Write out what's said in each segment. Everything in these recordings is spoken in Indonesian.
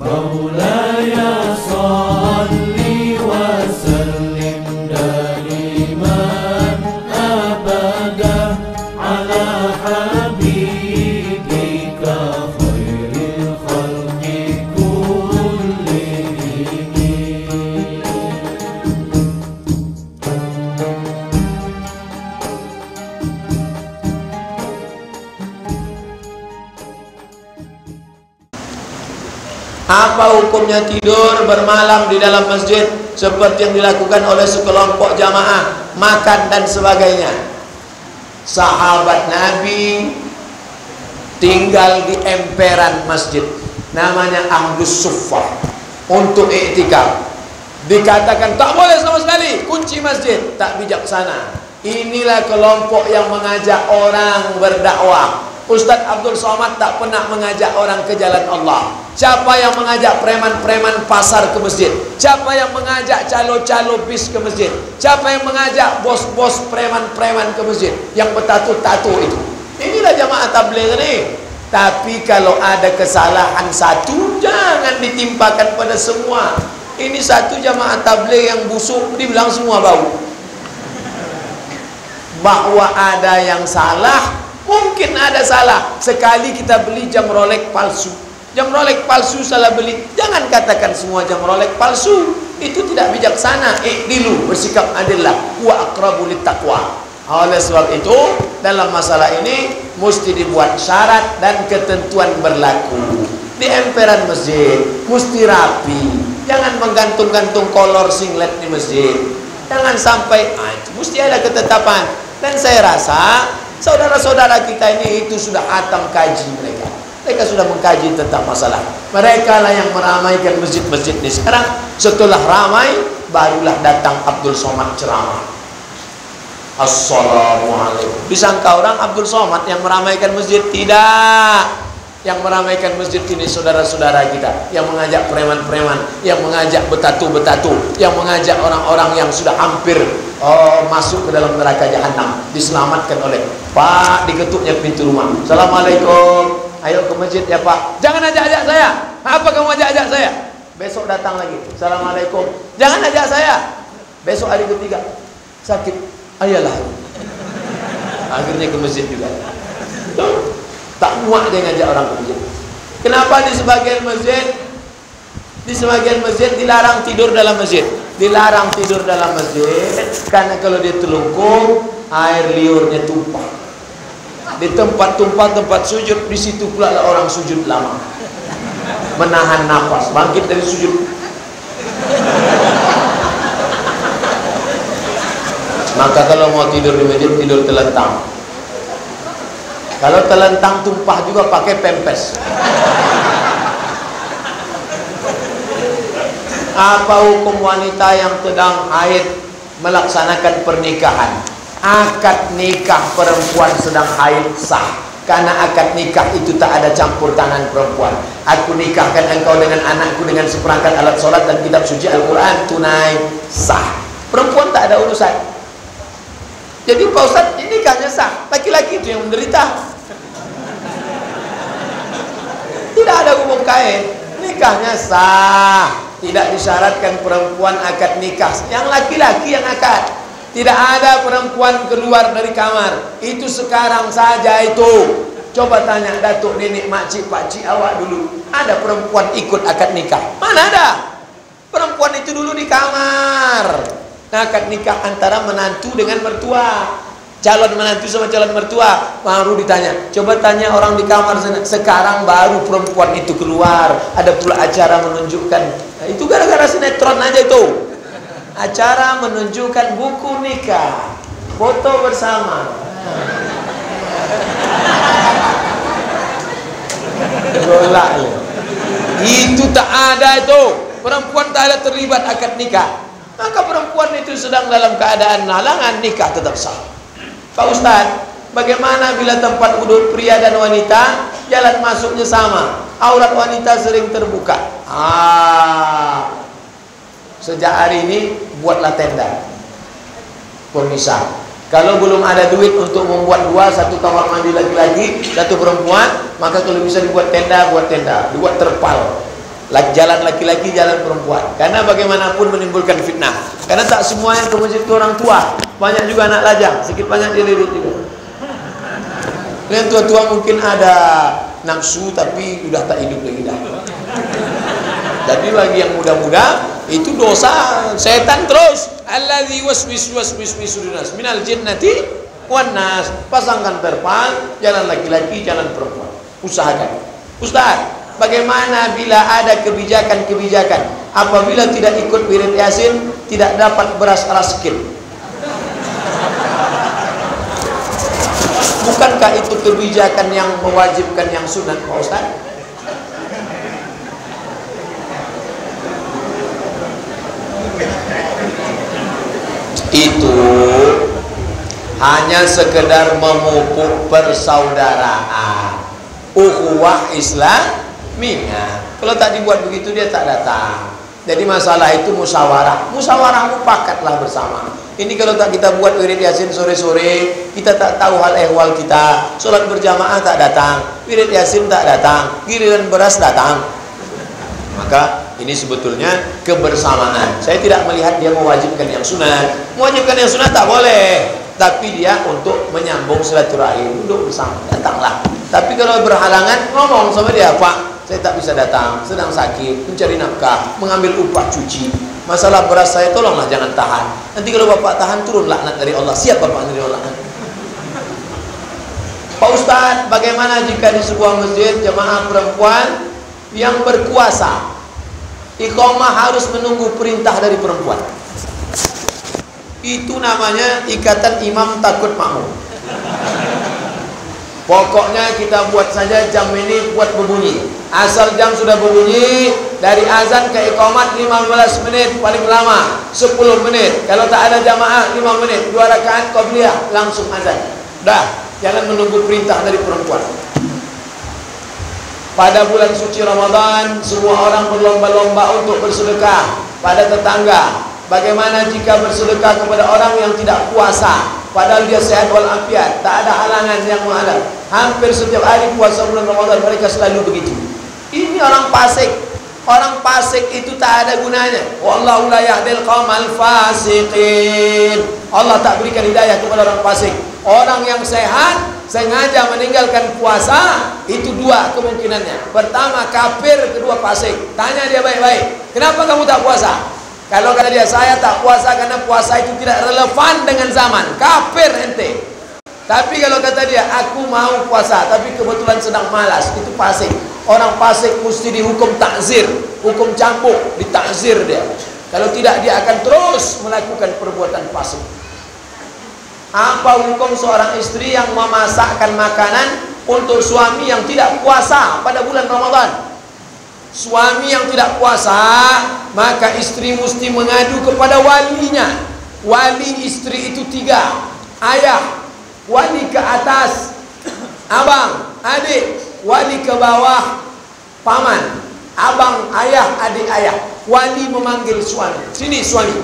مولاي صل وسلم دائما أبدا على حبيبك خير الخلق كلهم. Apa hukumnya tidur bermalam di dalam masjid seperti yang dilakukan oleh sekelompok jamaah, makan dan sebagainya? Sahabat Nabi tinggal di emperan masjid, namanya Ahlus Suffah, untuk iktikaf. Dikatakan tak boleh sama sekali, kunci masjid. Tak bijaksana. Inilah kelompok yang mengajak orang berdakwah. Ustadz Abdul Somad tak pernah mengajak orang ke jalan Allah. Siapa yang mengajak preman-preman pasar ke masjid? Siapa yang mengajak calo-calo bis ke masjid? Siapa yang mengajak bos-bos preman-preman ke masjid yang bertatu-tatu itu? Inilah jamaah tabligh ini. Tapi kalau ada kesalahan satu, jangan ditimpakan pada semua. Ini satu jamaah tabligh yang busuk, dibilang semua bau. Bahwa ada yang salah, mungkin ada salah. Sekali kita beli jam Rolex palsu, jam Rolex palsu salah beli, jangan katakan semua jam Rolex palsu. Itu tidak bijaksana. I'dilu, bersikap adillah, wa aqrabu littaqwa. Oleh sebab itu, dalam masalah ini mesti dibuat syarat dan ketentuan berlaku. Di emperan masjid mesti rapi. Jangan menggantung-gantung kolor singlet di masjid. Jangan sampai mesti ada ketetapan. Dan saya rasa saudara-saudara kita ini itu sudah hatam kaji mereka. Mereka sudah mengkaji tentang masalah. Mereka lah yang meramaikan masjid-masjid ini sekarang. Setelah ramai, barulah datang Abdul Somad ceramah. Assalamualaikum. Disangka orang Abdul Somad yang meramaikan masjid. Tidak. Yang meramaikan masjid ini saudara-saudara kita, yang mengajak preman-preman, yang mengajak betatu-betatu, yang mengajak orang-orang yang sudah hampir masuk ke dalam neraka jahanam, diselamatkan oleh Pak, diketuknya pintu rumah. Assalamualaikum, ayo ke masjid ya Pak. Jangan ajak-ajak saya. Apa kamu ajak-ajak saya? Besok datang lagi. Assalamualaikum. Jangan ajak saya. Besok hari ketiga sakit. Ayolah. Akhirnya ke masjid juga. Tak muak dia ngajak orang ke masjid. Kenapa di sebagian masjid dilarang tidur dalam masjid? Dilarang tidur dalam masjid karena kalau dia telungkup, air liurnya tumpah. Di tempat tumpah, tempat sujud, di situ pula lah orang sujud lama, menahan nafas, bangkit dari sujud. Maka kalau mau tidur di masjid, tidur telentang. Kalau telentang tumpah juga pakai pempes. Apa hukum wanita yang sedang haid melaksanakan pernikahan? Akad nikah perempuan sedang haid sah, karena akad nikah itu tak ada campur tangan perempuan. Aku nikahkan engkau dengan anakku dengan seperangkat alat sholat dan kitab suci Al-Quran, tunai sah. Perempuan tak ada urusan. Jadi Pak Ustadz, ini nikahnya sah, laki-laki itu yang menderita. Tidak ada hubung kait, nikahnya sah. Tidak disyaratkan perempuan akad nikah, yang laki-laki yang akad. Tidak ada perempuan keluar dari kamar. Itu sekarang saja itu. Coba tanya datuk, nenek, makcik, pakcik awak dulu, ada perempuan ikut akad nikah? Mana ada? Perempuan itu dulu di kamar. Nah, akad nikah antara menantu dengan mertua, calon menantu sama calon mertua, baru ditanya. Coba tanya orang di kamar sana. Sekarang baru perempuan itu keluar. Ada pula acara menunjukkan. Nah, itu gara-gara sinetron aja itu. Acara menunjukkan buku nikah, foto bersama. Golak ya. Itu tak ada itu. Perempuan tak ada terlibat akad nikah. Maka perempuan itu sedang dalam keadaan halangan, nikah tetap sah. Pak Ustadz, bagaimana bila tempat wudhu pria dan wanita jalan masuknya sama, aurat wanita sering terbuka? Sejak hari ini buatlah tenda pemisah. Kalau belum ada duit untuk membuat dua, satu kamar mandi laki-laki, satu perempuan, maka kalau bisa dibuat tenda, buat tenda, dibuat terpal. Jalan laki-laki, jalan perempuan. Karena bagaimanapun menimbulkan fitnah. Karena tak semua yang ke masjid itu orang tua. Banyak juga anak lajang, sedikit banyak dia lirik juga. Yang tua-tua mungkin ada nafsu tapi udah tak hidup lagi dah. Jadi bagi yang muda-muda itu dosa setan terus. Alladzi waswisu sudunas minal jinnati wan nas. Pasangkan terpal, jalan laki-laki, jalan perempuan. Usahakan. Ustaz, bagaimana bila ada kebijakan-kebijakan apabila tidak ikut wirid Yasin tidak dapat beras raskin? Bukankah itu kebijakan yang mewajibkan yang sunat, Pak Ustaz? Itu hanya sekedar memupuk persaudaraan, ukhuwah Islamiyah. Kalau tak dibuat begitu dia tak datang. Jadi masalah itu musyawarah. Musyawarah mupakatlah bersama. Ini kalau tak kita buat wirid Yasin sore-sore, kita tak tahu hal ehwal kita. Sholat berjamaah tak datang, wirid Yasin tak datang, giliran beras datang. Maka ini sebetulnya kebersamaan. Saya tidak melihat dia mewajibkan yang sunat. Mewajibkan yang sunat tak boleh, tapi dia untuk menyambung silaturahim, duduk bersama, datanglah. Tapi kalau berhalangan, ngomong sama dia, Pak, saya tak bisa datang, sedang sakit, mencari nafkah, mengambil upah cuci. Masalah beras saya tolonglah jangan tahan. Nanti kalau bapak tahan turun laknat dari Allah. Siap bapak dari Allah. Pak Ustadz, bagaimana jika di sebuah masjid jemaah perempuan yang berkuasa, iqamah harus menunggu perintah dari perempuan? Itu namanya ikatan imam takut makmum. Pokoknya kita buat saja jam ini buat berbunyi. Asal jam sudah berbunyi, dari azan ke iqamat 15 menit paling lama, 10 menit. Kalau tak ada jamaah 5 menit, 2 rakaat qabliyah langsung azan. Dah, jangan menunggu perintah dari perempuan. Pada bulan suci Ramadan, semua orang berlomba-lomba untuk bersedekah pada tetangga. Bagaimana jika bersedekah kepada orang yang tidak puasa, padahal dia sehat walafiat, tak ada halangan yang menghalang? Hampir setiap hari puasa bulan Ramadan mereka selalu begitu. Ini orang fasik. Orang fasik itu tak ada gunanya. Wallahu la yahdil qaumal fasiqin. Allah tak berikan hidayah kepada orang fasik. Orang yang sehat sengaja meninggalkan puasa, itu dua kemungkinannya. Pertama kafir, kedua fasik. Tanya dia baik-baik, kenapa kamu tak puasa? Kalau kata dia, saya tak puasa karena puasa itu tidak relevan dengan zaman. Kafir ente. Tapi kalau kata dia, aku mau puasa tapi kebetulan sedang malas, itu fasik. Orang fasik mesti dihukum takzir, hukum cambuk, ditakzir dia. Kalau tidak dia akan terus melakukan perbuatan fasik. Apa hukum seorang istri yang memasakkan makanan untuk suami yang tidak puasa pada bulan Ramadan? Suami yang tidak puasa, maka istri mesti mengadu kepada walinya. Wali istri itu 3. Ayah, wali ke atas, abang, adik, wali ke bawah, paman, abang, ayah, adik, ayah. Wali memanggil suami, sini suami,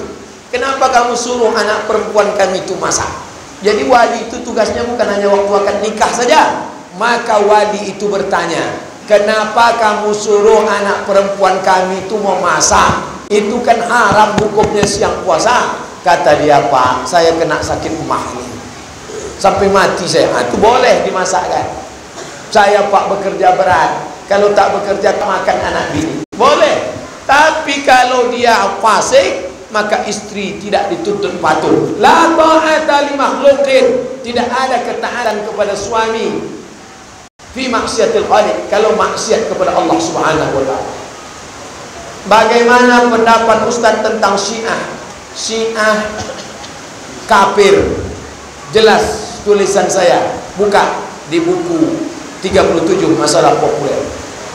kenapa kamu suruh anak perempuan kami itu masak? Jadi wali itu tugasnya bukan hanya waktu akan nikah saja. Maka wali itu bertanya, kenapa kamu suruh anak perempuan kami itu memasak? Itu kan haram hukumnya siang puasa. Kata dia, Pak, saya kena sakit emah sampai mati saya. Itu boleh dimasakkan. Saya Pak bekerja berat, kalau tak bekerja makan anak bini boleh. Tapi kalau dia fasik, maka istri tidak dituntut patuh. La ta'ata li makhluqin, tidak ada ketaatan kepada suami fi maksiatil khaliq, kalau maksiat kepada Allah Subhanahu wa taala. Bagaimana pendapat Ustaz tentang Syiah? Syiah kafir. Jelas tulisan saya, buka di buku 37 masalah populer.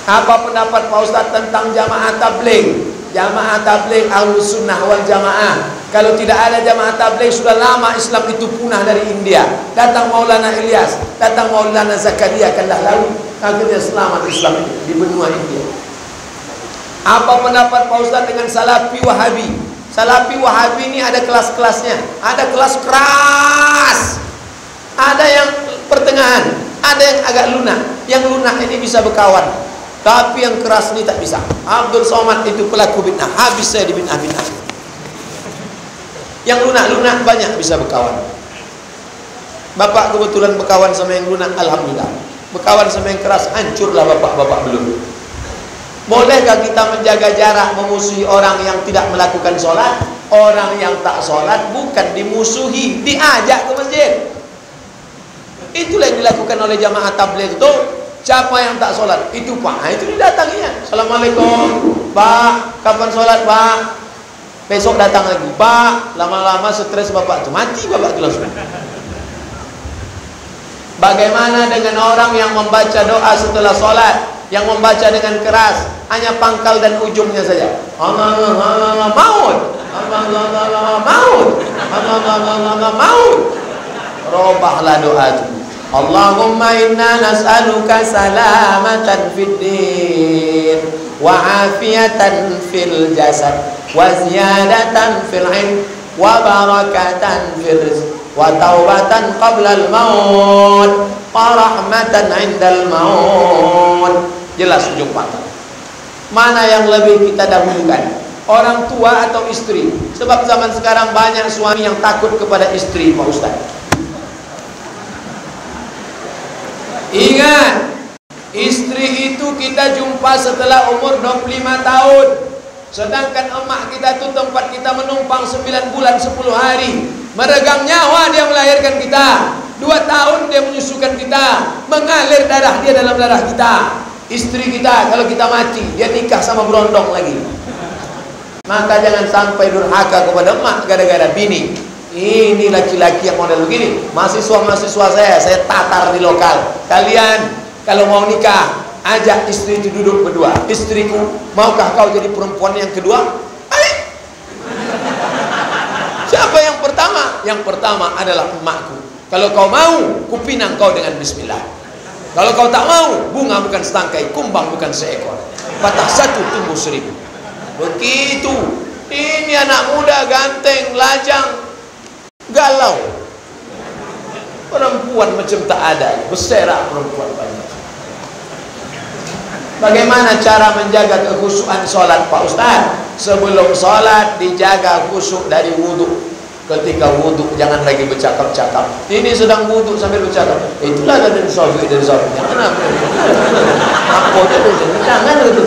Apa pendapat Pak Ustaz tentang jamaah tabligh? Jamaah tabligh Ahlus Sunnah wal Jamaah. Kalau tidak ada jamaah tabligh, sudah lama Islam itu punah dari India. Datang Maulana Ilyas, datang Maulana Zakaria, kandah lalu akhirnya selamat Islam di benua India. Apa pendapat Pak Ustaz dengan Salafi Wahabi? Salafi Wahabi ini ada kelas-kelasnya. Ada kelas keras, ada yang pertengahan, ada yang agak lunak. Yang lunak ini bisa berkawan. Tapi yang keras ini tak bisa. Abdul Somad itu pelaku bid'ah. Habis saya di bid'ah-bid'ah. Yang lunak-lunak banyak bisa berkawan. Bapak kebetulan berkawan sama yang lunak, alhamdulillah. Berkawan sama yang keras, hancurlah bapak-bapak belum. Bolehkah kita menjaga jarak memusuhi orang yang tidak melakukan sholat? Orang yang tak sholat bukan dimusuhi, diajak ke masjid. Itulah yang dilakukan oleh jamaah tabligh itu. Siapa yang tak sholat? Itu Pak, itu didatanginya. Assalamualaikum Pak, kapan sholat Pak? Besok datang lagi Pak. Lama-lama stres bapak itu, mati bapak itu langsung. Bagaimana dengan orang yang membaca doa setelah sholat, yang membaca dengan keras, hanya pangkal dan ujungnya saja. Allah maut, Allah maut, Allah maut. Robahlah doa itu. Allahumma inna nas'aluka salamatan fid din wa afiyatan fil jasad wa ziyadatan fil ilm wa barakatan fil rizq wa taubatan qabla al maut wa rahmatan 'indal maut. Jelas ujung patah. Mana yang lebih kita dahulukan? Orang tua atau istri? Sebab zaman sekarang banyak suami yang takut kepada istri, Pak Ustaz. Ingat, istri itu kita jumpa setelah umur 25 tahun. Sedangkan emak kita itu tempat kita menumpang 9 bulan 10 hari. Meregang nyawa dia melahirkan kita. 2 tahun dia menyusukan kita. Mengalir darah dia dalam darah kita. Istri kita kalau kita mati, dia nikah sama berondong lagi. Maka jangan sampai durhaka kepada emak gara-gara bini. Ini laki-laki yang model begini. Mahasiswa-mahasiswa saya tatar di lokal. Kalian kalau mau nikah, ajak istri itu duduk berdua. Istriku, maukah kau jadi perempuan yang kedua? Ayo. Siapa yang pertama? Yang pertama adalah emakku. Kalau kau mau, kupinang kau dengan bismillah. Kalau kau tak mau, bunga bukan setangkai, kumbang bukan seekor. Patah satu, tumbuh 1000. Begitu. Ini anak muda ganteng, lajang, galau. Perempuan macam tak ada, berserak perempuan banyak. Bagaimana cara menjaga kekhusyuan sholat, Pak Ustaz? Sebelum sholat dijaga khusyuk dari wudhu. Ketika wudhu jangan lagi bercakap-cakap. Ini sedang wudhu sambil bercakap. Itulah dari Sofi, dari Sofi. Jangan apa itu? Jangan itu.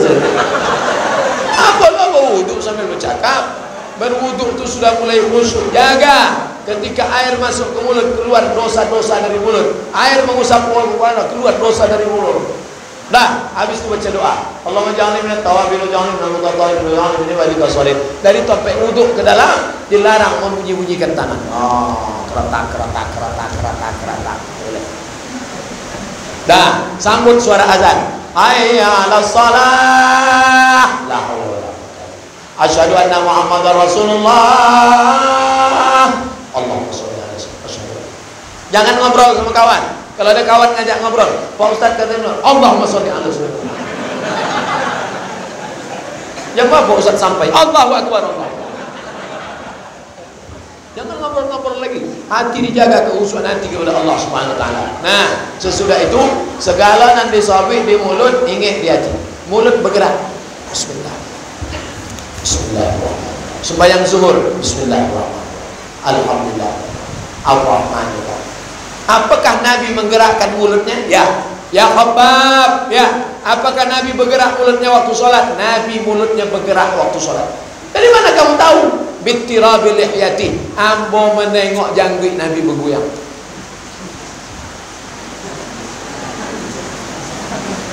Apa wudhu sambil bercakap? Berwudhu itu sudah mulai khusyuk. Jaga. Ketika air masuk ke mulut, keluar dosa-dosa dari mulut. Air mengusap keluar dosa dari mulut. Dah, habis itu baca doa. Allahumma ja'alni minat tawabin wa ja'alni minal mutatahhirin wa ja'alni min ibadika sholih. Dari topik wudhu ke dalam dilarang membunyi-bunyikan tangan. Keretak. Boleh. Dah, sambut suara azan. Hayya 'alas shalah. La haula wala quwwata. Asyhadu anna Muhammadar Rasulullah. Allahumma sholli ala sayyidina. Jangan ngobrol sama kawan. Kalau ada kawan ngajak ngobrol, Pak Ustaz katanya, Allahumma sholli ala sayyidina. Yang apa Pak Ustaz sampai? Allahu akbar Allah. Jangan ngobrol-ngobrol lagi. Hati dijaga, kekhusyuan hati kepada Allah Subhanahu wa taala. Nah, sesudah itu segala nanti sabit di mulut, ingat di hati. Mulut bergerak. Bismillah. Bismillahirrahmanirrahim. Sembahyang zuhur, bismillahirrahmanirrahim. Alhamdulillah. Ar-Rahmanirrahim. Apakah Nabi menggerakkan mulutnya? Ya. Ya Khabbab, ya. Apakah Nabi bergerak mulutnya waktu sholat? Nabi mulutnya bergerak waktu sholat. Dari mana kamu tahu? Bittirabil lihyati. Ambo menengok janggut Nabi bergoyang.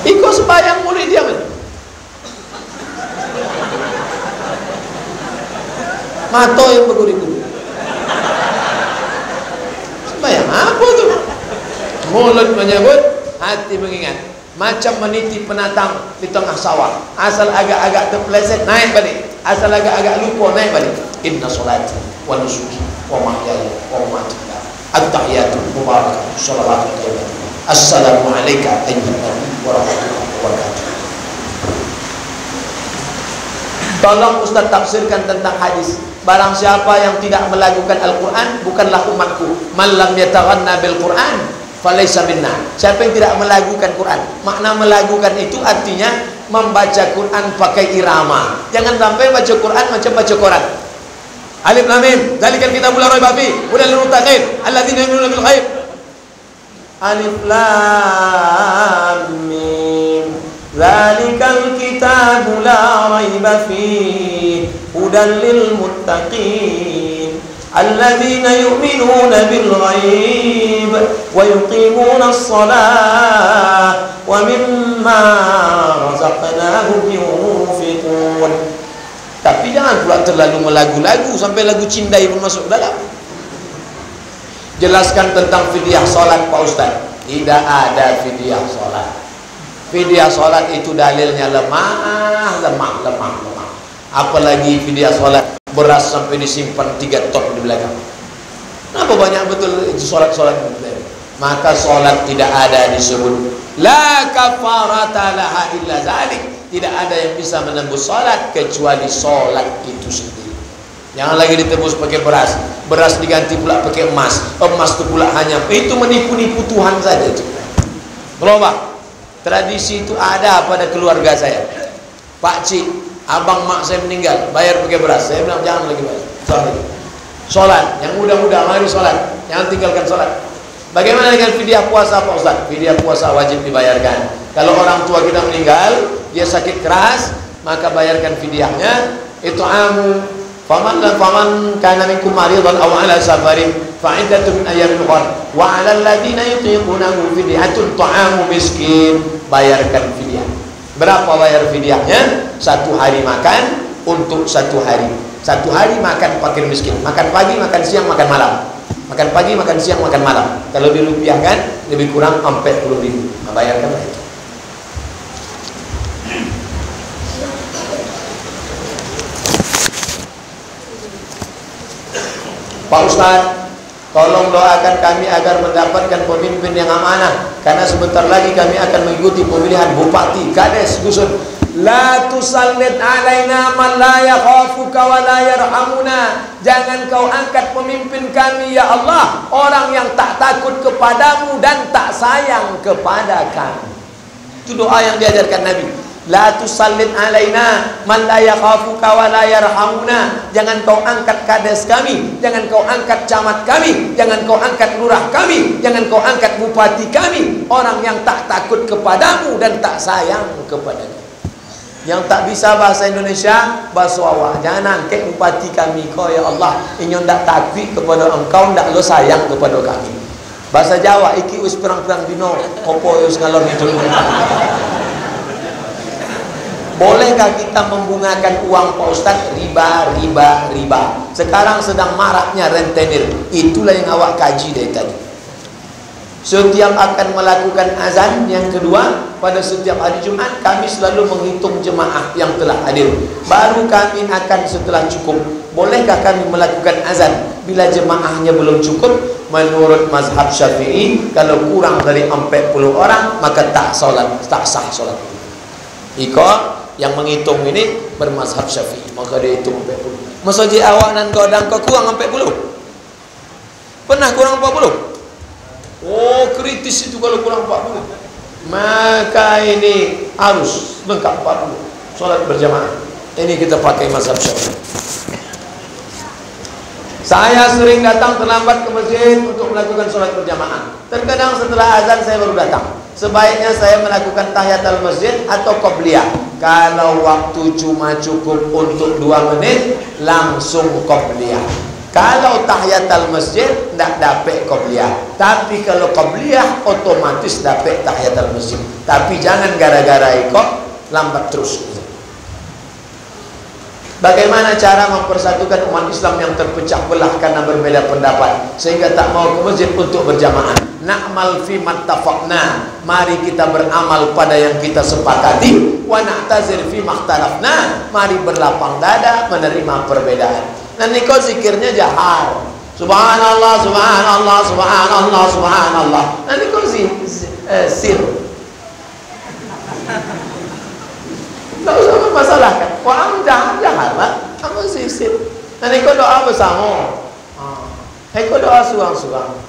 Ikut sembahyang mulut dia mana? Mata yang berguri-guri. Sembahyang apa tu? Mulut menyebut, hati mengingat. Macam meniti penatang di tengah sawah. Asal agak-agak terpeleset, naik balik. Asal agak-agak lupa, naik balik. Inna sholati wa nusuki wa mahyaya wa mamati at-tahiyatu mubarakatuh sholawatu tayyibah. Assalamu alayka ayyuhan nabi wa rahmatullahi wa barakatuh. Tolong Ustaz tafsirkan tentang hadis. Barang siapa yang tidak melakukan Al-Quran, bukanlah umatku. Man lam yataghanna bil Quran falaysa minna. Siapa yang tidak melakukan Quran, makna melakukan itu artinya membaca Quran pakai irama. Jangan sampai baca Quran macam baca koran. Alif lam mim, zalikal kitabul la raiba fihi, hudal lil muttaqin, alladzina yu'minuna bil ghaib. Alif lam mim, zalikal kitabul la raiba fihi, hudal lil muttaqin, alladzina yu'minuna bil ghaib wa yuqimuna as-salata wa mimma razaqnahum yunfiqun. Tapi jangan pula terlalu melagu-lagu sampai lagu cindai pun masuk dalam. Jelaskan tentang fidyah solat Pak Ustaz. Tidak ada fidyah solat. Fidyah solat itu dalilnya lemah. Apalagi fidyah solat beras sampai disimpan 3 ton di belakang. Kenapa banyak betul itu solat-solat? Maka solat tidak ada disebut la kafarata laha illa zalik. Tidak ada yang bisa menembus solat kecuali solat itu sendiri. Jangan lagi ditembus pakai beras. Beras diganti pula pakai emas. Emas itu pula hanya itu menipu-nipu Tuhan saja itu. Belum Pak. Tradisi itu ada pada keluarga saya. Pak Cik, abang mak saya meninggal, bayar pakai beras. Saya bilang jangan lagi bayar. Solat, yang muda-muda mari solat. Jangan tinggalkan solat. Bagaimana dengan fidyah puasa Pak Ustaz? Fidyah puasa wajib dibayarkan. Kalau orang tua kita meninggal, dia sakit keras, maka bayarkan fidyahnya. Itu faman kana minkum maridan aw ala safarin fa iddatun min ayyamin ukhra wa 'alal ladzina yutiqunahu fidyatun ta'amu miskin. Bayarkan fidyah. Berapa bayar fidyahnya? 1 hari makan untuk 1 hari. 1 hari makan fakir miskin. Makan pagi, makan siang, makan malam. Makan pagi, makan siang, makan malam. Kalau dirupiahkan lebih kurang 40.000. Bayarkanlah itu. Pak Ustaz, tolong doakan kami agar mendapatkan pemimpin yang amanah, karena sebentar lagi kami akan mengikuti pemilihan bupati, kades, dusun. La tusallit alaina man la yakhafuka wa la yarhamuna. Jangan kau angkat pemimpin kami ya Allah, orang yang tak takut kepadamu dan tak sayang kepada kami. Itu doa yang diajarkan Nabi. La tusallit alaina man la yakhafuka wa la yarhamuna. Jangan kau angkat kades kami, jangan kau angkat camat kami, jangan kau angkat lurah kami, jangan kau angkat bupati kami, orang yang tak takut kepadamu dan tak sayang kepada kami. Yang tak bisa bahasa Indonesia, bahasa awak. Jangan angkat bupati kami kau ya Allah, inyo ndak takut kepada engkau, ndak lo sayang kepada kami. Bahasa Jawa, iki wis perang-perang dino opo wis ngalor itu. Bolehkah kita membungakan uang Pak Ustaz? Riba. Sekarang sedang maraknya rentenir. Itulah yang awak kaji dari tadi. Setiap akan melakukan azan yang kedua, pada setiap hari Jumat kami selalu menghitung jemaah yang telah hadir. Baru kami akan setelah cukup. Bolehkah kami melakukan azan bila jemaahnya belum cukup? Menurut mazhab Syafi'i, kalau kurang dari 40 orang maka tak sah solat. Iko yang menghitung ini bermazhab Syafi'i, maka dia hitung 40. Masjid awak nan godang kau kurang 40? Pernah kurang 40? Oh, kritis itu kalau kurang 40. Maka ini harus lengkap 40. Solat berjamaah. Ini kita pakai mazhab Syafi'i. Saya sering datang terlambat ke masjid untuk melakukan sholat berjamaah. Terkadang setelah azan saya baru datang. Sebaiknya saya melakukan tahiyatul masjid atau qobliyah. Kalau waktu cuma cukup untuk 2 menit, langsung qobliyah. Kalau tahiyatul masjid tidak dapat qobliyah. Tapi kalau qobliyah otomatis dapat tahiyatul masjid. Tapi jangan gara-gara ikut lambat terus. Bagaimana cara mempersatukan umat Islam yang terpecah belah karena berbeda pendapat sehingga tak mau ke masjid untuk berjamaah? Na'mal fi mattafaqna, mari kita beramal pada yang kita sepakati. Wa na'tazir fi makhtalafna, mari berlapang dada menerima perbedaan. Dan niko zikirnya jahar. Subhanallah, subhanallah, subhanallah, subhanallah. Dan niko sir. Tak usah masalahkan. Orang jahat lah. Kamu sisip. Nanti kau doa bersama. Kau doa suang-suang.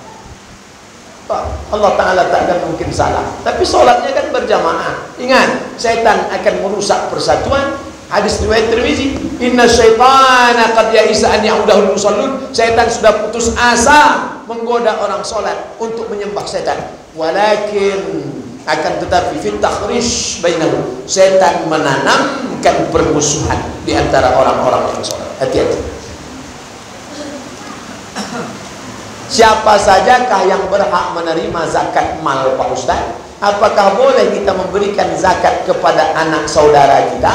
Allah Ta'ala tak akan mungkin salah. Tapi sholatnya kan berjamaah. Ingat, setan akan merusak persatuan. Hadis riwayat Tirmizi, inna syaitana qad ya'isa an ya'udahul musallun. Setan sudah putus asa menggoda orang sholat untuk menyembah setan. Walakin akan tetapi fit takhrish bainahum, setan menanamkan permusuhan di antara orang-orang yang sholat. Hati-hati. Siapa sajakah yang berhak menerima zakat mal, Pak Ustaz? Apakah boleh kita memberikan zakat kepada anak saudara kita?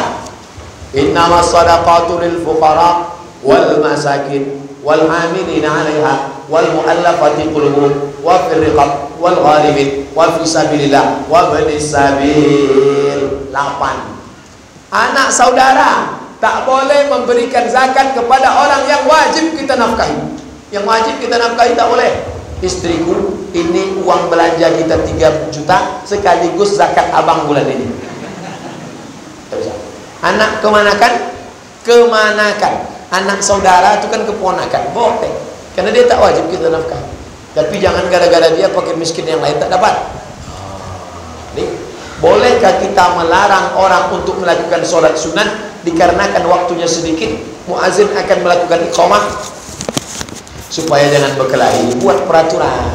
Innamas shadaqatu lil fuqara wal masakin wal amilina 'alaiha wal mu'allafati qulubuhum wa fir riqab wal gharibin wa fi sabilillah wa ibnis sabil. 8. Anak saudara tak boleh memberikan zakat kepada orang yang wajib kita nafkahi. Yang wajib kita nafkahi tak boleh. Istriku, ini uang belanja kita 3 juta sekaligus zakat abang bulan ini. Anak kemanakan? Kemanakan. Anak saudara itu kan keponakan, boleh. Karena dia tak wajib kita nafkahi. Tapi jangan gara-gara dia pakai miskin yang lain tak dapat. Bolehkah kita melarang orang untuk melakukan sholat sunat dikarenakan waktunya sedikit? Muazin akan melakukan iqamah supaya jangan berkelahi, buat peraturan.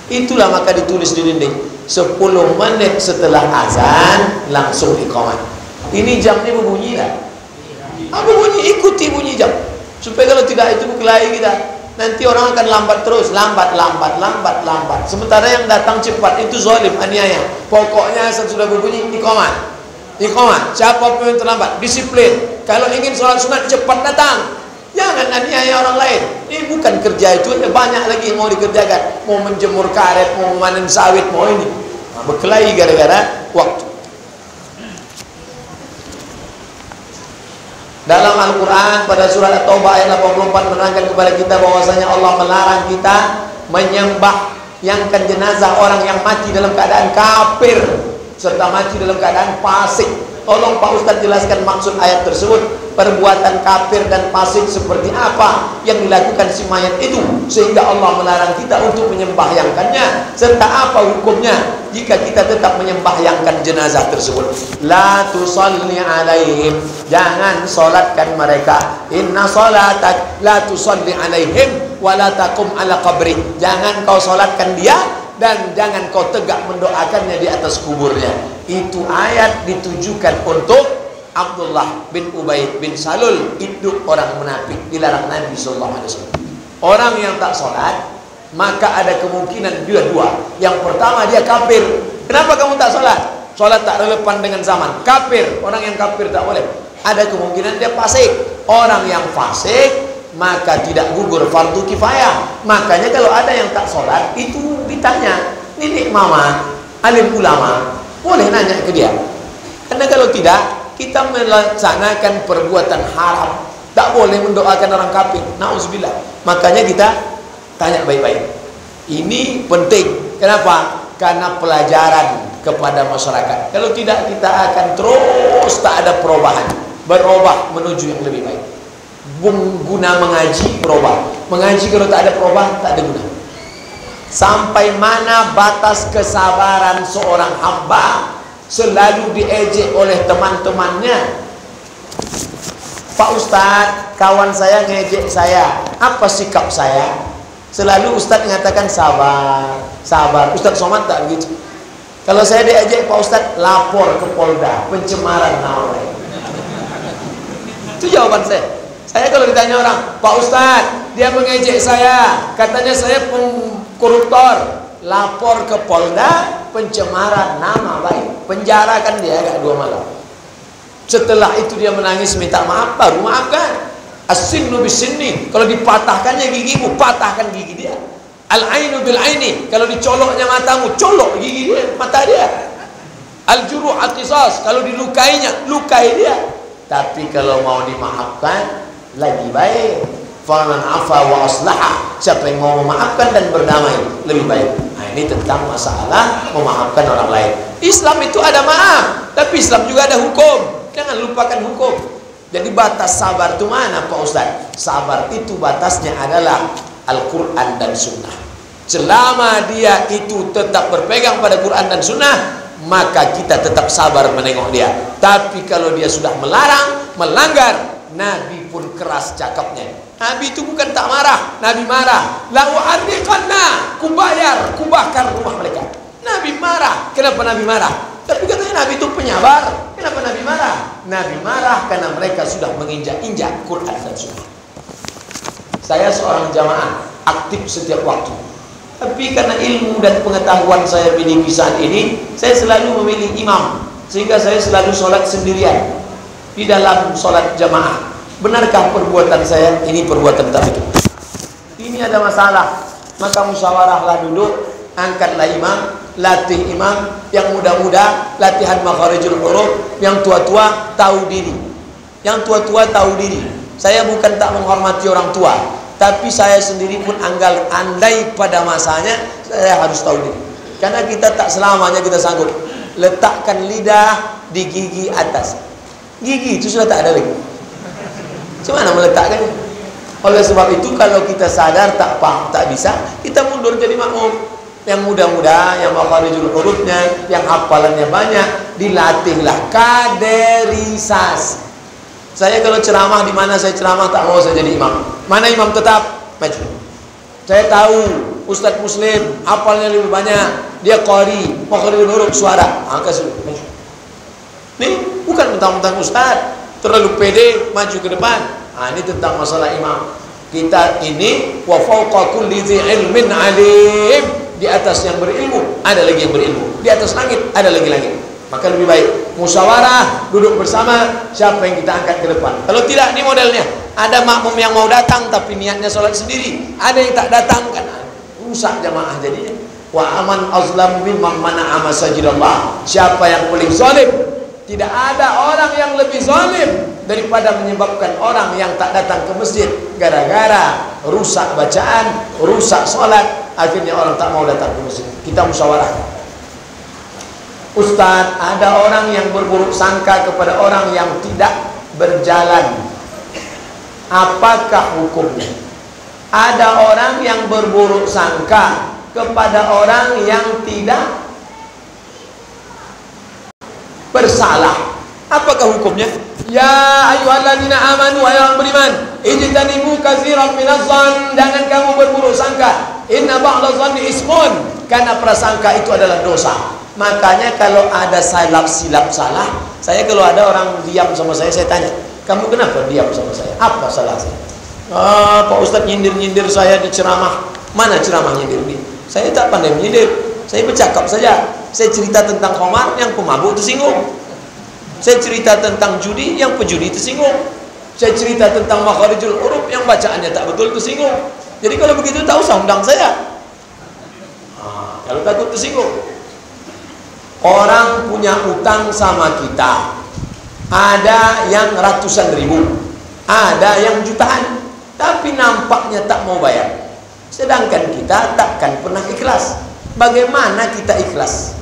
Itulah maka ditulis di dinding 10 menit setelah azan langsung iqamah. Ini jamnya berbunyi dah. Berbunyi, ikuti bunyi jam. Supaya kalau tidak itu berkelahi kita. Nanti orang akan lambat terus, lambat. Sementara yang datang cepat itu zalim, aniaya. Pokoknya sudah berbunyi iqamah. Iqamah. Siapa pun yang terlambat, disiplin. Kalau ingin sholat sunat cepat datang. Jangan aniaya orang lain. Ini bukan kerja itu, ada banyak lagi yang mau dikerjakan. Mau menjemur karet, mau memanen sawit, mau ini. Berkelahi gara-gara waktu. Dalam Al-Quran pada surat At-Taubah ayat 84 menerangkan kepada kita bahwasanya Allah melarang kita menyembahkan jenazah orang yang mati dalam keadaan kafir serta mati dalam keadaan fasik. Tolong Pak Ustaz jelaskan maksud ayat tersebut. Perbuatan kafir dan fasik seperti apa yang dilakukan si mayat itu sehingga Allah melarang kita untuk menyembahyangkannya, serta apa hukumnya jika kita tetap menyembahyangkan jenazah tersebut. La tusalli alaihim, jangan solatkan mereka. Inna salatak la tusalli alaihim wa la taqum ala qabri, jangan kau solatkan dia dan jangan kau tegak mendoakannya di atas kuburnya. Itu ayat ditujukan untuk Abdullah bin Ubay bin Salul, itu orang munafik, dilarang Nabi SAW. Orang yang tak sholat maka ada kemungkinan dua. Yang pertama dia kafir. Kenapa kamu tak sholat? Sholat tak relevan dengan zaman. Kafir, orang yang kafir tak boleh. Ada kemungkinan dia fasik. Orang yang fasik maka tidak gugur fardu kifayah. Makanya kalau ada yang tak sholat itu ditanya, nenek mama, alim ulama, boleh nanya ke dia. Karena kalau tidak, kita melaksanakan perbuatan haram. Tak boleh mendoakan orang kafir. Nauzubillah. Makanya kita tanya baik-baik. Ini penting. Kenapa? Karena pelajaran kepada masyarakat. Kalau tidak, kita akan terus tak ada perubahan. Berubah menuju yang lebih baik. Guna mengaji, berubah. Mengaji kalau tak ada perubahan, tak ada guna. Sampai mana batas kesabaran seorang hamba? Selalu diejek oleh teman-temannya. Pak Ustadz, kawan saya ngejek saya, apa sikap saya? Selalu Ustadz mengatakan sabar. Ustadz Somad tak begitu. Kalau saya diejek Pak Ustadz, lapor ke Polda, pencemaran nama baik. Itu jawaban saya. Saya kalau ditanya orang, Pak Ustadz, dia mengejek saya, katanya saya koruptor, lapor ke Polda, pencemaran nama baik, penjarakan dia agak 2 malam. Setelah itu dia menangis minta maaf, baru maafkan. As-sinnu bis-sinni, kalau dipatahkannya gigimu, patahkan gigi dia. Al-ainu bil-aini, kalau dicoloknya matamu, colok gigi dia, mata dia. Al-juruh al-qisas, kalau dilukainya, lukai dia. Tapi kalau mau dimaafkan, lagi baik. Faman afa wa aslaha, siapa yang mau memaafkan dan berdamai, lebih baik. Nah, ini tentang masalah memaafkan orang lain. Islam itu ada maaf, tapi Islam juga ada hukum. Jangan lupakan hukum. Jadi batas sabar itu mana Pak Ustaz? Sabar itu batasnya adalah Al-Quran dan Sunnah. Selama dia itu tetap berpegang pada Quran dan Sunnah, maka kita tetap sabar menengok dia. Tapi kalau dia sudah melarang, melanggar, Nabi pun keras cakapnya. Nabi itu bukan tak marah, Nabi marah. Lau ardiqanna, kubayar, kubakar rumah mereka. Nabi marah. Kenapa Nabi marah? Tapi katanya Nabi itu penyabar. Kenapa Nabi marah? Nabi marah karena mereka sudah menginjak-injak Quran dan Sunnah. Saya seorang jamaah, aktif setiap waktu. Tapi karena ilmu dan pengetahuan saya miliki saat ini, saya selalu memilih imam, sehingga saya selalu sholat sendirian di dalam sholat jamaah. Benarkah perbuatan saya ini perbuatan tak betul? Ini ada masalah, maka musyawarahlah duduk, angkatlah imam, latih imam. Yang muda-muda latihan makharijul huruf, yang tua-tua tahu diri. Yang tua-tua tahu diri. Saya bukan tak menghormati orang tua, tapi saya sendiri pun andai pada masanya saya harus tahu diri. Karena kita tak selamanya kita sanggup. Letakkan lidah di gigi atas. Gigi itu sudah tak ada lagi. Gimana meletakkannya? Oleh sebab itu kalau kita sadar tak paham, tak bisa, kita mundur jadi makmum. Yang muda-muda, yang makharijul hurufnya, yang hafalannya banyak, dilatihlah kaderisasi. Saya kalau ceramah di mana saya ceramah tak mau saya jadi imam. Mana imam tetap? Maju. Saya tahu Ustadz Muslim hafalnya lebih banyak, dia qari, makharijul huruf suara. Angkat maju. Nih bukan mentang-mentang Ustadz terlalu pede maju ke depan. Ini tentang masalah imam. Kita ini wa fawqa kulli dzi ilmin alim. Di atas yang berilmu ada lagi yang berilmu, di atas langit ada lagi langit. Maka lebih baik musyawarah, duduk bersama siapa yang kita angkat ke depan. Kalau tidak, ini modelnya ada makmum yang mau datang tapi niatnya sholat sendiri, ada yang tak datang kan rusak jamaah jadinya. Wa aman azlam mimman mana'a masajidallah. Siapa yang paling zalim? Tidak ada orang yang lebih zalim daripada menyebabkan orang yang tak datang ke masjid gara-gara rusak bacaan, rusak sholat. Akhirnya orang tak mau datang ke masjid. Kita musyawarah. Ustaz, ada orang yang berburuk sangka kepada orang yang tidak berjalan. Apakah hukumnya? Ada orang yang berburuk sangka kepada orang yang tidak bersalah. Apakah hukumnya? Ya ayyuhalladzina amanu, wahai orang beriman, ijtanibu katsiran minadh-dhann, jangan kamu berburuk sangka. Inna ba'dadh-dhanni ismun, karena prasangka itu adalah dosa. Makanya kalau ada silap salah, saya kalau ada orang diam sama saya tanya, kamu kenapa diam sama saya? Apa salah saya? Pak Ustadz nyindir saya di ceramah. Mana ceramah nyindir ini? Saya tak pandai menyindir. Saya bercakap saja. Saya cerita tentang khamar, yang pemabuk tersinggung. Saya cerita tentang judi, yang pejudi tersinggung. Saya cerita tentang makharijul huruf, yang bacaannya tak betul tersinggung. Jadi kalau begitu tak usah undang saya. Kalau takut tersinggung. Orang punya utang sama kita, ada yang ratusan ribu, ada yang jutaan, tapi nampaknya tak mau bayar. Sedangkan kita takkan pernah ikhlas. Bagaimana kita ikhlas?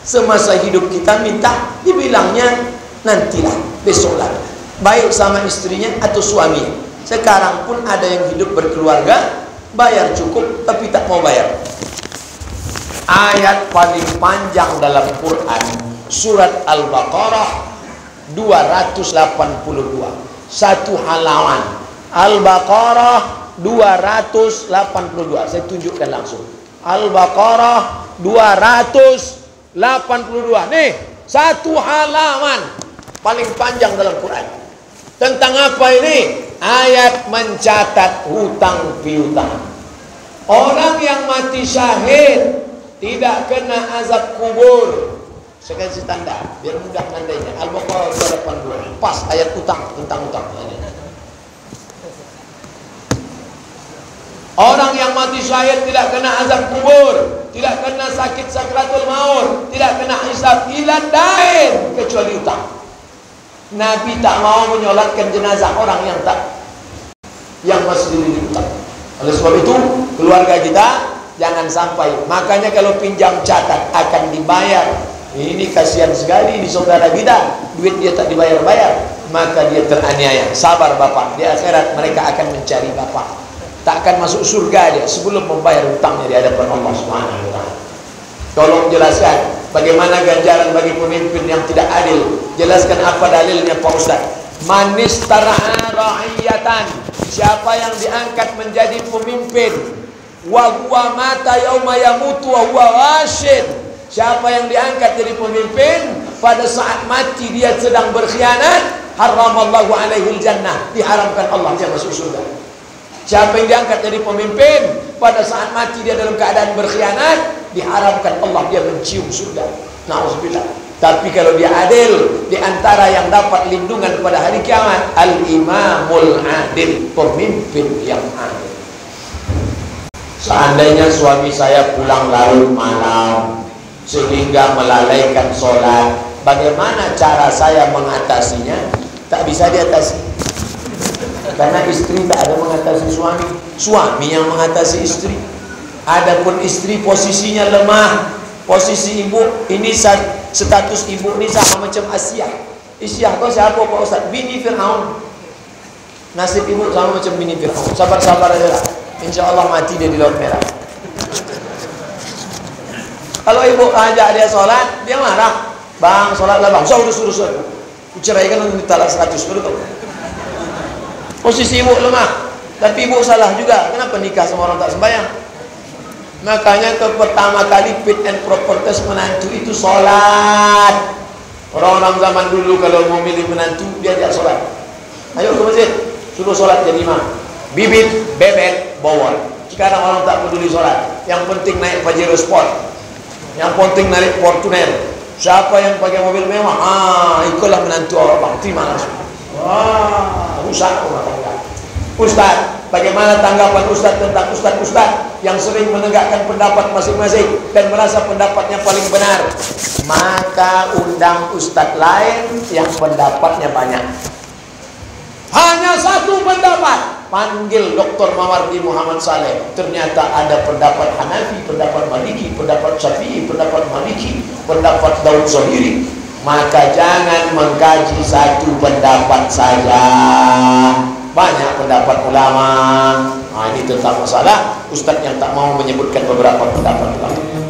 Semasa hidup kita minta, dibilangnya nantilah, besoklah. Baik sama istrinya atau suaminya. Sekarang pun ada yang hidup berkeluarga, bayar cukup tapi tak mau bayar. Ayat paling panjang dalam Quran, surat Al-Baqarah 282, satu halaman. Al-Baqarah 282. Saya tunjukkan langsung. Al-Baqarah 282. Nih, satu halaman paling panjang dalam Quran. Tentang apa ini? Ayat mencatat hutang piutang. Orang yang mati syahid tidak kena azab kubur. Saya kasih tanda biar mudah tandanya. Al-Baqarah 282. Pas ayat hutang, tentang hutang. Orang yang mati syahid tidak kena azab kubur, tidak kena sakit sakratul maut, tidak kena hisab ila dain, kecuali hutang. Nabi tak mau menyolatkan jenazah orang yang masih dililit hutang. Oleh sebab itu, keluarga kita jangan sampai. Makanya kalau pinjam catat akan dibayar. Ini kasihan sekali di saudara kita, duit dia tak dibayar-bayar, maka dia teraniaya. Sabar bapak, di akhirat mereka akan mencari bapak. tak akan masuk surga dia sebelum membayar hutangnya di hadapan Allah Subhanahu wa taala. Tolong jelaskan bagaimana ganjaran bagi pemimpin yang tidak adil. Jelaskan apa dalilnya Pak Ustaz. Manis tara'a ra'iyatan, siapa yang diangkat menjadi pemimpin, wa huwa mata yauma yamutu wa huwa wasyid, siapa yang diangkat jadi pemimpin pada saat mati dia sedang berkhianat, haramallahu alaihi jannah, diharamkan Allah dia masuk surga. Siapa yang diangkat jadi pemimpin pada saat mati dia dalam keadaan berkhianat, diharamkan Allah dia mencium surga. Nauzubillah. Tapi kalau dia adil, di antara yang dapat lindungan pada hari kiamat, al-imamul adil, pemimpin yang adil. Seandainya suami saya pulang larut malam sehingga melalaikan sholat, bagaimana cara saya mengatasinya? Tak bisa diatasi, karena istri tak ada mengatasi suami, suami yang mengatasi istri. Adapun istri posisinya lemah, posisi ibu ini status ibu ini sama macam Asyah. Asyah kau siapa Pak Ustaz? Bini Fir'aun. Nasib ibu sama macam bini Fir'aun. Sabar-sabar aja lah, insya Allah mati dia di Laut Merah. Kalau ibu ajak dia sholat, dia marah. Bang, sholat lah bang. Suruh. Kuceraikan untuk talak 100. Betul? Posisi ibu lemah, tapi ibu salah juga. Kenapa nikah sama orang tak sembahyang? Makanya pertama kali fit and proper test menantu itu sholat. Orang-orang zaman dulu kalau mau milih menantu, dia ajak sholat. Ayo ke masjid, suruh sholat jadi imam. Bibit, bebek, bawal. Sekarang orang tak peduli sholat, yang penting naik Pajero Sport, yang penting naik Fortuner. Siapa yang pakai mobil mewah, ikutlah menantu orang bang, terima langsung. Wah, rusak rumah tangga. Ustaz, bagaimana tanggapan Ustaz tentang Ustaz yang sering menegakkan pendapat masing-masing dan merasa pendapatnya paling benar? Maka undang Ustaz lain yang pendapatnya banyak. Hanya satu pendapat, panggil Dr. Mawardi Muhammad Saleh. Ternyata ada pendapat Hanafi, pendapat Maliki, pendapat Syafi'i, pendapat Maliki, pendapat Daud Zahiri. Maka jangan mengkaji satu pendapat saja, banyak pendapat ulama. Nah, ini tentang masalah Ustaz yang tak mau menyebutkan beberapa pendapat ulama.